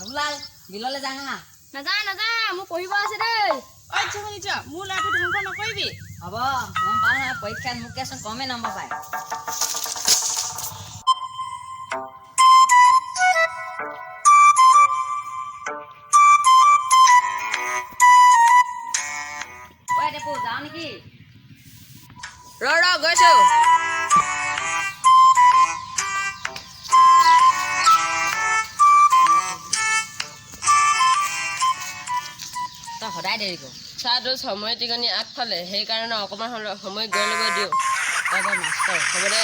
হাবুলাল বিললৈ যাওঁ হা। নাযাওঁ মোৰ পঢ়িব আছে দেই। মোৰ ল'ৰাটো ধ্বংস নকৰিবি। হ'ব গম পাওঁ নহয় পৰীক্ষাত মোকেচোন কমেই নম্বৰ পায়। যাওঁ নেকি? ৰ গৈছো। তই সদায় দেৰি কৰ। চাহটো সময় টিকনি আগফালে সেইকাৰণে অকণমান সময় গৈ ল'ব দিওঁ। তই বৰ মাষ্টৰ। হ'ব দে।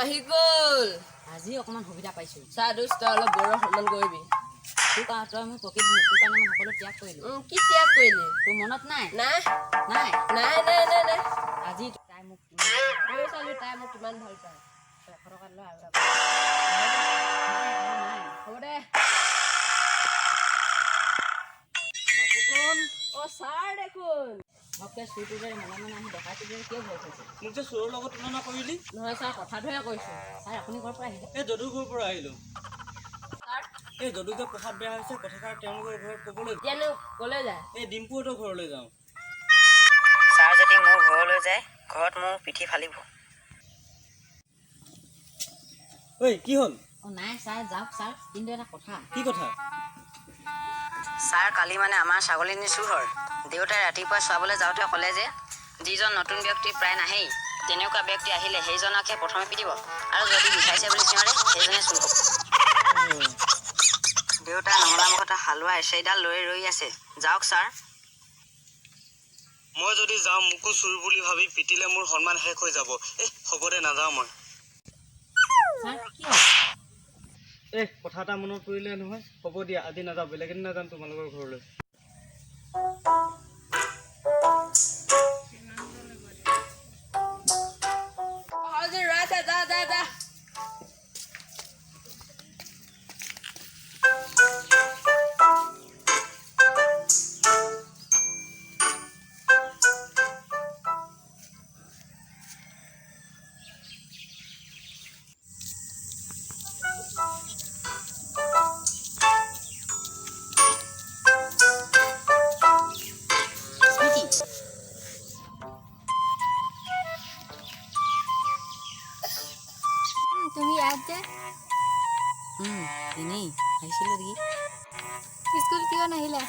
আহি গ'ল। আজি অকণমান সুবিধা পাইছোঁ। চাহটো তই অলপ বড়ো সন্মান কৰিবি। তই মোক প্ৰকৃত তোৰ কাৰণে মই সকলো ত্যাগ কৰিলোঁ। কি ত্যাগ কৰিলি? তোৰ মনত নাই? নাই নাই নাই নাই নাই নাই আজি তাই মোক চালো তাই মোক কিমান ভাল পায়। 100 টকা লৈ আৰু হ'ব দে। বাপু কোন? ছাৰ দেখোন। ঘপকে চুৰটোৰে মনে আহি ডকাইটো কিয় ভয় খাইছে? মোক যে চোৰৰ লগত তুলনা কৰিলি? নহয় ছাৰ কথাটোহে কৈছোঁ। ছাৰ আপুনি ঘৰৰ পৰা আহিলে? এই যদুঘৰৰ পৰা আহিলোঁ। এই যদুকে প্ৰসাদ বেয়া হৈছে কথাষাৰ তেওঁলোকৰ ঘৰত ক'বলৈ এতিয়ানো ক'লৈ যায়? এই ডিম্পুহঁতৰ ঘৰলৈ যাওঁ। ছাৰ যদি মোৰ ঘৰলৈ যায় ঘৰত মোৰ পিঠি ফালিব। ঐ কি হ'ল? নাই ছাৰ যাওক ছাৰ, কিন্তু এটা কথা। কি কথা? ছাৰ কালি আমাৰ ছাগলীজনী চুৰ হ'ল। দেউতাই ৰাতিপুৱা চোৱাবলৈ যাওঁতে ক'লে যে যিজন নতুন ব্যক্তি প্ৰায় নাহেই, তেনেকুৱা ব্যক্তি আহিলে সেইজনকহে প্ৰথমে পিটিব আৰু যদি বিচাৰিছে বুলি চিঞৰে সেইজনে চুৰ হ'ব। দেউতাই নমনামুখতে হালোৱা এচাৰিডাল লৈ ৰৈ আছে। যাওক ছাৰ। মই যদি যাওঁ মোকো চুৰ বুলি ভাবি পিটিলে মোৰ সন্মান শেষ হৈ যাব। হ'ব দে নাযাওঁ মই। কথা এটা মনত পৰিলে নহয়। হ'ব দিয়া আজি নাযাওঁ, বেলেগ এদিন নাযাম তোমালোকৰ ঘৰলৈ। তুমি ইয়াত যে এনেই আহিছিলোঁ নেকি? স্কুল কিয় নাহিলা?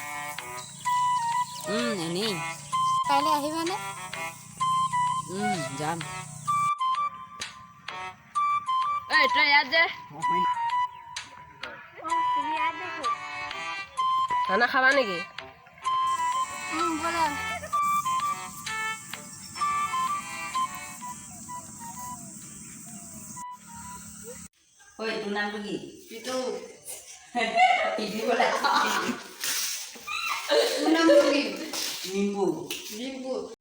এনেই। কাইলৈ আহিবানে? যাম। তই ইয়াত যে তুমি ইয়াত দেখো। খানা খাবা নেকি? ব'লা। ঐ তোৰ নামটো কি? পিতু। পিটিবলৈ মোৰ নামটো কি? নিম্বু। ডিম্পু।